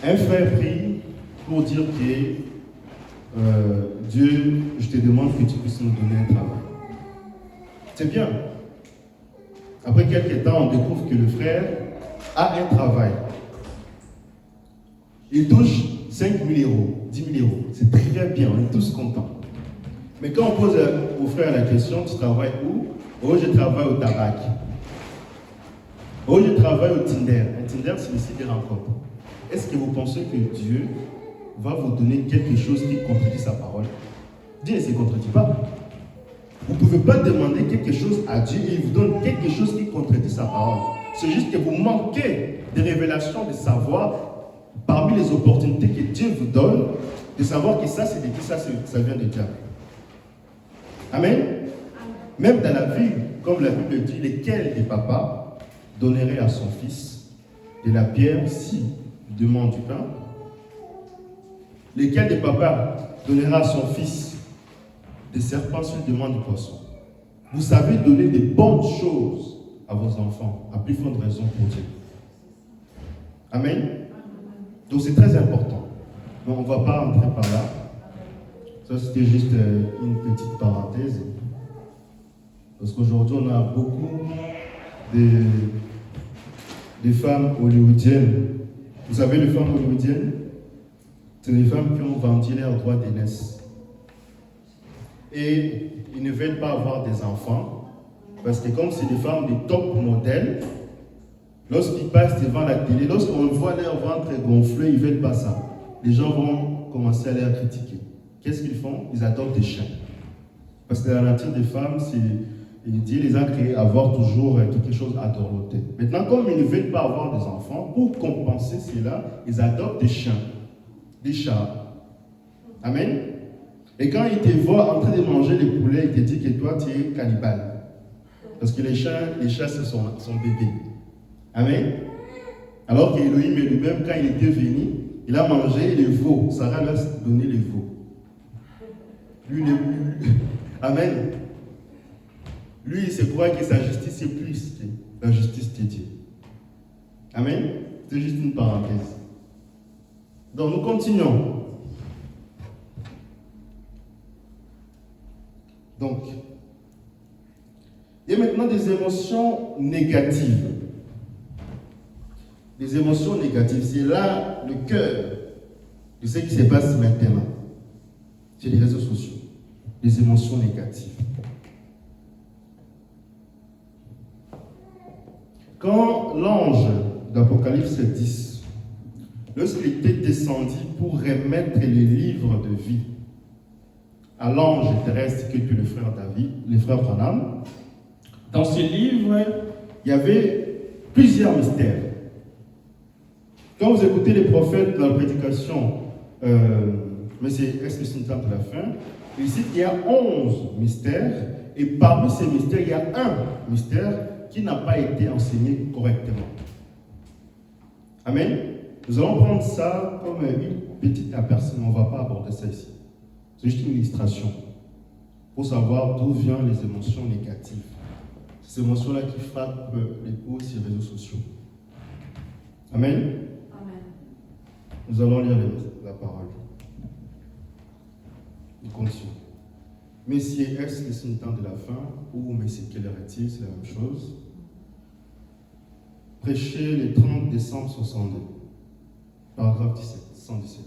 Un frère prie pour dire que Dieu, je te demande que tu puisses nous donner un travail. C'est bien. Après quelques temps, on découvre que le frère a un travail. Il touche 5 000 euros, 10 000 euros. C'est très bien, on est tous contents. Mais quand on pose au frère la question, tu travailles où? Oh, je travaille au tabac. Oh, je travaille au Tinder. Un Tinder, c'est le site de rencontre. Est-ce que vous pensez que Dieu va vous donner quelque chose qui contredit sa parole? Dieu ne se contredit pas. Vous ne pouvez pas demander quelque chose à Dieu et il vous donne quelque chose qui contredit sa parole. C'est juste que vous manquez de révélations, de savoir, parmi les opportunités que Dieu vous donne, de savoir que ça c'est de qui, ça vient de Dieu. Amen. Même dans la vie, comme la Bible dit, lesquels des papas donneraient à son fils de la pierre s'il demande du pain? Lesquels des papas donnera à son fils des serpents s'il demande du poisson? Vous savez donner des bonnes choses à vos enfants, à plus forte raison pour Dieu. Amen. Donc c'est très important. Donc on ne va pas entrer par là. Ça c'était juste une petite parenthèse. Parce qu'aujourd'hui on a beaucoup de femmes hollywoodiennes. Vous savez les femmes hollywoodiennes? C'est des femmes qui ont vendu leurs droits d'aînesse. Et ils ne veulent pas avoir des enfants. Parce que comme c'est des femmes de top modèles, lorsqu'ils passent devant la télé, lorsqu'on voit leur ventre gonflé, ils ne veulent pas ça. Les gens vont commencer à les critiquer. Qu'est-ce qu'ils font? Ils adoptent des chiens. Parce que la nature des femmes, Dieu les a créés à avoir toujours quelque chose à dorloter. Maintenant, comme ils ne veulent pas avoir des enfants, pour compenser cela, ils adoptent des chiens. des chats. Amen. Et quand il te voit en train de manger les poulets, il te dit que toi, tu es cannibale. Parce que les chats c'est son bébé. Amen. Alors qu'Élohim lui-même, quand il était venu, il a mangé les veaux. Sarah lui a donné les veaux. Lui, Amen. Lui, il se croit que sa justice est plus que la justice de Dieu. Amen. C'est juste une parenthèse. Donc, nous continuons. Donc, il y a maintenant des émotions négatives. Les émotions négatives, c'est là le cœur de ce qui se passe maintenant. C'est les réseaux sociaux. Les émotions négatives. Quand l'ange d'Apocalypse 10, lorsqu'il était descendu pour remettre les livres de vie à l'ange terrestre que tu le frère David, le frère Branham, dans ce livre, il y avait plusieurs mystères. Quand vous écoutez les prophètes dans la prédication, mais est-ce que c'est une temps de la fin, il cite qu'il y a 11 mystères, et parmi ces mystères, il y a un mystère qui n'a pas été enseigné correctement. Amen. Nous allons prendre ça comme une petite aperçu, mais on ne va pas aborder ça ici. C'est juste une illustration pour savoir d'où viennent les émotions négatives. Ces émotions-là qui frappent les peaux sur les réseaux sociaux. Amen. Amen. Nous allons lire la parole. Nous continuons. Messieurs, est-ce que c'est une temps de la fin ou messieurs, quelle heure est-il? C'est la même chose. Prêché le 30 décembre 62, paragraphe 117.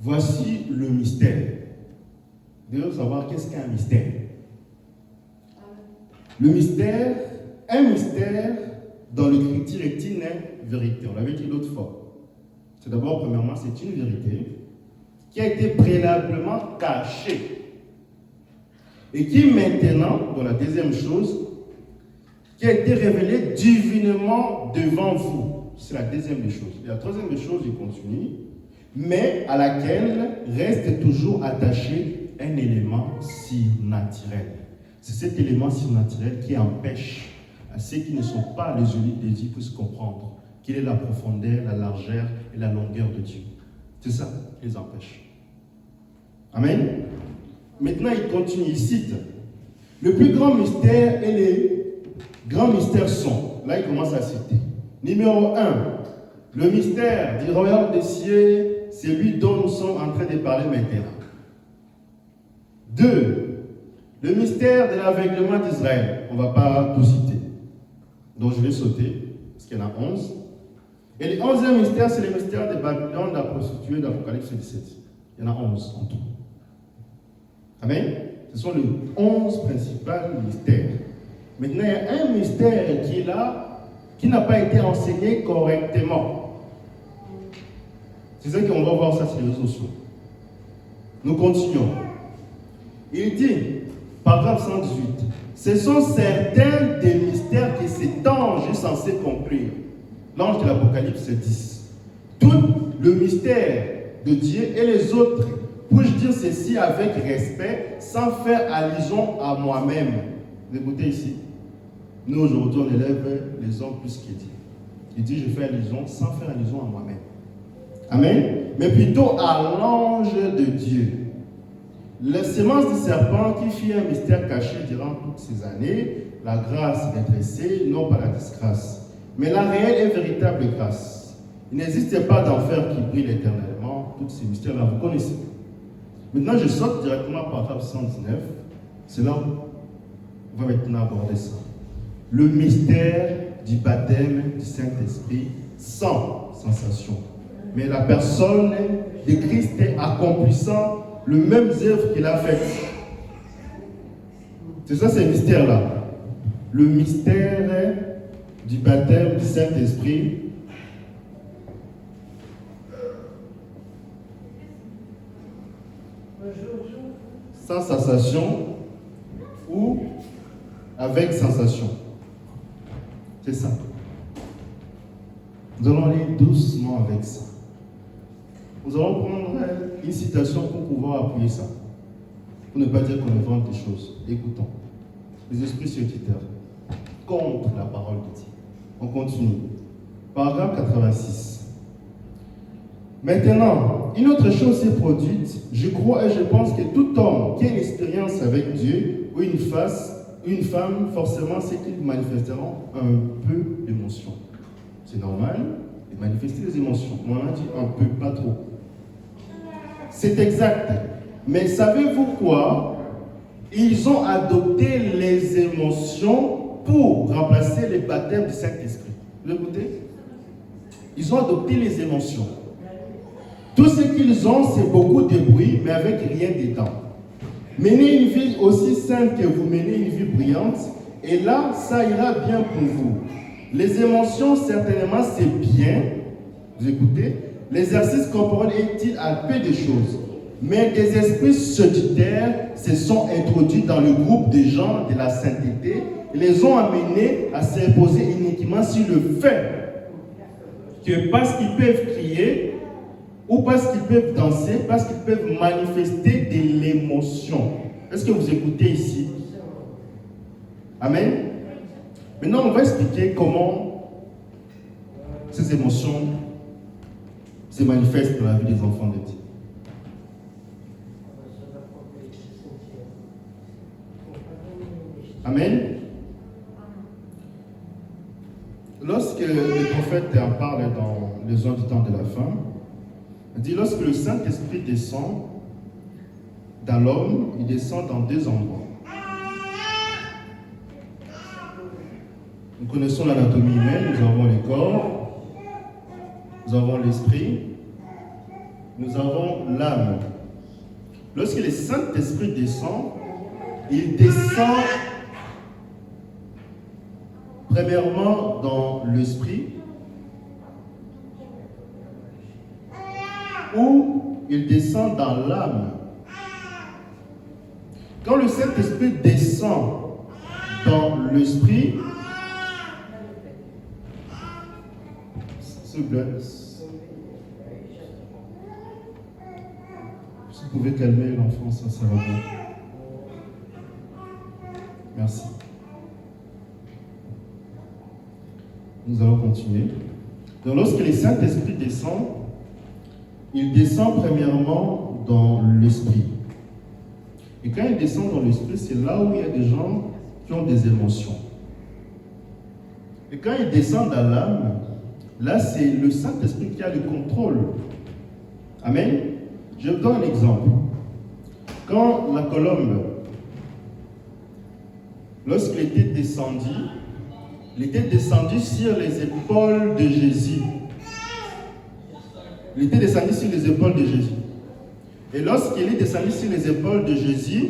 Voici le mystère. Vous devez savoir qu'est-ce qu'un mystère. Le mystère, un mystère dans l'écriture est une vérité. On l'avait dit l'autre fois. C'est d'abord, premièrement, c'est une vérité qui a été préalablement cachée et qui maintenant, dans la deuxième chose, qui a été révélée divinement devant vous. C'est la deuxième des choses. Et la troisième des choses, il continue, mais à laquelle reste toujours attaché un élément surnaturel. C'est cet élément surnaturel qui empêche à ceux qui ne sont pas les élus de Dieu puissent comprendre quelle est la profondeur, la largeur et la longueur de Dieu. C'est ça qui les empêche. Amen. Maintenant, il continue, il cite. Le plus grand mystère et les grands mystères sont. Là, il commence à citer. Numéro 1. Le mystère du royaume des cieux, c'est lui dont nous sommes en train de parler maintenant. 2. Le mystère de l'aveuglement d'Israël. On ne va pas tout citer. Donc, je vais sauter, parce qu'il y en a 11. Et le 11e mystère, c'est le mystère de Babylone, de la prostituée d'Apocalypse 17. Il y en a 11 en tout. Amen. Ce sont les 11 principaux mystères. Maintenant, il y a un mystère qui est là, qui n'a pas été enseigné correctement. C'est ça qu'on va voir ça sur les réseaux sociaux. Nous continuons. Il dit, paragraphe 118, ce sont certains des mystères que cet ange est censé conclure. L'ange de l'Apocalypse 10. Tout le mystère de Dieu et les autres. Puis-je dire ceci avec respect, sans faire allusion à moi-même? Vous écoutez ici. Nous, aujourd'hui, on élève les hommes plus qu'il dit. Il dit, je fais allusion sans faire allusion à moi-même. Amen. Mais plutôt à l'ange de Dieu. La sémence du serpent qui fit un mystère caché durant toutes ces années, la grâce redressée, non pas la disgrâce, mais la réelle et véritable grâce. Il n'existe pas d'enfer qui brille éternellement. Tous ces mystères-là, vous connaissez. Maintenant, je saute directement à paragraphe 119. C'est là où on va maintenant aborder ça. Le mystère du baptême du Saint-Esprit sans sensation. Mais la personne de Christ accomplissant le même œuvre qu'il a fait. C'est ça, ces mystères-là. Le mystère du baptême du Saint-Esprit sans sensation ou avec sensation. C'est ça. Nous allons aller doucement avec ça. Nous allons prendre une citation pour pouvoir appuyer ça. Pour ne pas dire qu'on invente des choses. Écoutons. Les esprits séducteurs contre la parole de Dieu. On continue. Paragraphe 86. Maintenant, une autre chose s'est produite. Je crois et je pense que tout homme qui a une expérience avec Dieu ou une femme, forcément, c'est qu'ils manifesteront un peu d'émotion. C'est normal de manifester des émotions. On a dit un peu, pas trop. C'est exact. Mais savez-vous quoi? Ils ont adopté les émotions pour remplacer les baptêmes du Saint-Esprit. Vous écoutez? Ils ont adopté les émotions. Tout ce qu'ils ont, c'est beaucoup de bruit, mais avec rien dedans. Menez une vie aussi sainte que vous menez une vie brillante, et là, ça ira bien pour vous. Les émotions, certainement, c'est bien. Vous écoutez? L'exercice corporel est-il à peu de choses. Mais des esprits séducteurs se sont introduits dans le groupe des gens de la sainteté et les ont amenés à se reposer uniquement sur le fait que parce qu'ils peuvent crier ou parce qu'ils peuvent danser, parce qu'ils peuvent manifester de l'émotion. Est-ce que vous écoutez ici? Amen. Maintenant, on va expliquer comment ces émotions se manifestent dans la vie des enfants de Dieu. Amen. Lorsque le prophète en parle dans les heures du temps de la fin, il dit lorsque le Saint-Esprit descend dans l'homme, il descend dans deux endroits. Nous connaissons l'anatomie humaine, nous avons le corps, nous avons l'esprit, nous avons l'âme. Lorsque le Saint-Esprit descend, il descend premièrement dans l'esprit, ou il descend dans l'âme. Quand le Saint-Esprit descend dans l'esprit, s'il vous plaît, si vous pouvez calmer l'enfant, ça va bien. Merci. Nous allons continuer. Donc, lorsque le Saint-Esprit descend, il descend premièrement dans l'esprit. Et quand il descend dans l'esprit, c'est là où il y a des gens qui ont des émotions. Et quand il descend dans l'âme, là c'est le Saint-Esprit qui a le contrôle. Amen. Je vous donne un exemple. Quand la colombe, lorsqu'il était descendu, il était descendu sur les épaules de Jésus. Il était descendu sur les épaules de Jésus. Et lorsqu'il est descendu sur les épaules de Jésus,